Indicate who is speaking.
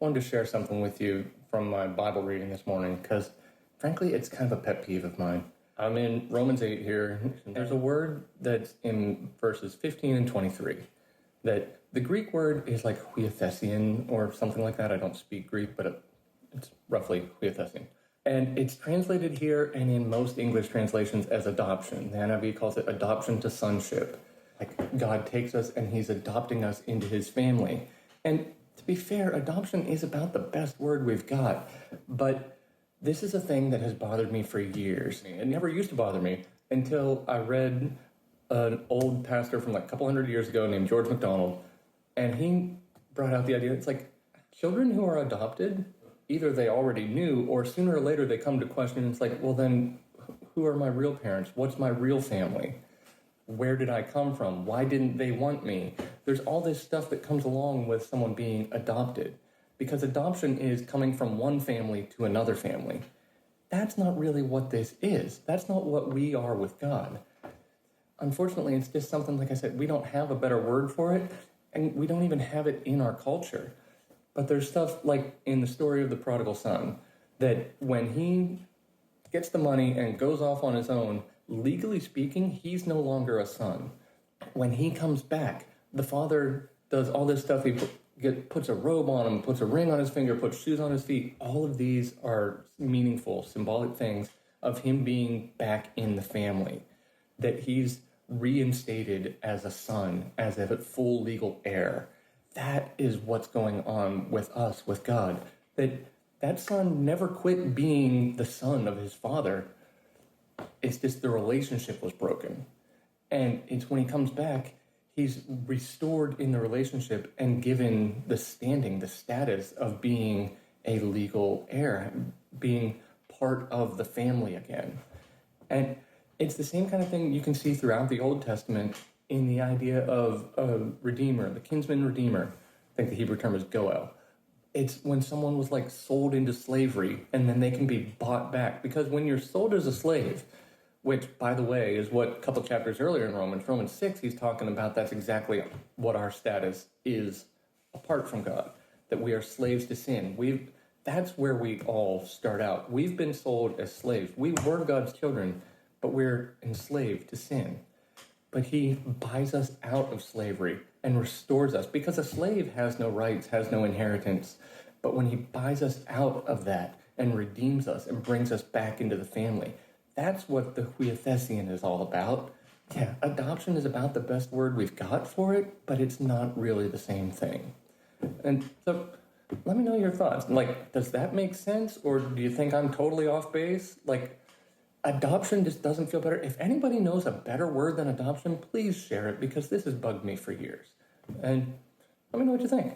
Speaker 1: wanted to share something with you from my Bible reading this morning because, frankly, it's kind of a pet peeve of mine. I'm in Romans 8 here. And there's a word that's in verses 15 and 23 that the Greek word is like huiothesian or something like that. I don't speak Greek, but it's roughly huiothesian. And it's translated here and in most English translations as adoption. The NIV calls it adoption to sonship. Like God takes us and he's adopting us into his family. And to be fair, adoption is about the best word we've got. But this is a thing that has bothered me for years. It never used to bother me until I read an old pastor from like a couple hundred years ago named George MacDonald. And he brought out the idea, it's like children who are adopted, either they already knew or sooner or later they come to question. It's like, well, then who are my real parents? What's my real family? Where did I come from? Why didn't they want me? There's all this stuff that comes along with someone being adopted, because adoption is coming from one family to another family. That's not really what this is. That's not what we are with God. Unfortunately, it's just something, like I said, we don't have a better word for it, and we don't even have it in our culture. But there's stuff like in the story of the prodigal son, that when he gets the money and goes off on his own, legally speaking, he's no longer a son. When he comes back, the father does all this stuff. He puts a robe on him, puts a ring on his finger, puts shoes on his feet. All of these are meaningful, symbolic things of him being back in the family, that he's reinstated as a son, as a full legal heir. That is what's going on with us, with God. That son never quit being the son of his father. It's just the relationship was broken. And it's when he comes back, he's restored in the relationship and given the standing, the status of being a legal heir, being part of the family again. And it's the same kind of thing you can see throughout the Old Testament in the idea of a redeemer, the kinsman redeemer. I think the Hebrew term is goel. It's when someone was like sold into slavery and then they can be bought back. Because when you're sold as a slave, which, by the way, is what a couple chapters earlier in Romans 6, he's talking about that's exactly what our status is apart from God, that we are slaves to sin. That's where we all start out. We've been sold as slaves. We were God's children, but we're enslaved to sin. But he buys us out of slavery and restores us, because a slave has no rights, has no inheritance. But when he buys us out of that and redeems us and brings us back into the family, that's what the huiothesian is all about. Yeah, adoption is about the best word we've got for it, but it's not really the same thing. And so let me know your thoughts. Like, does that make sense? Or do you think I'm totally off base? Like, adoption just doesn't feel better. If anybody knows a better word than adoption, please share it, because this has bugged me for years. And let me know what you think.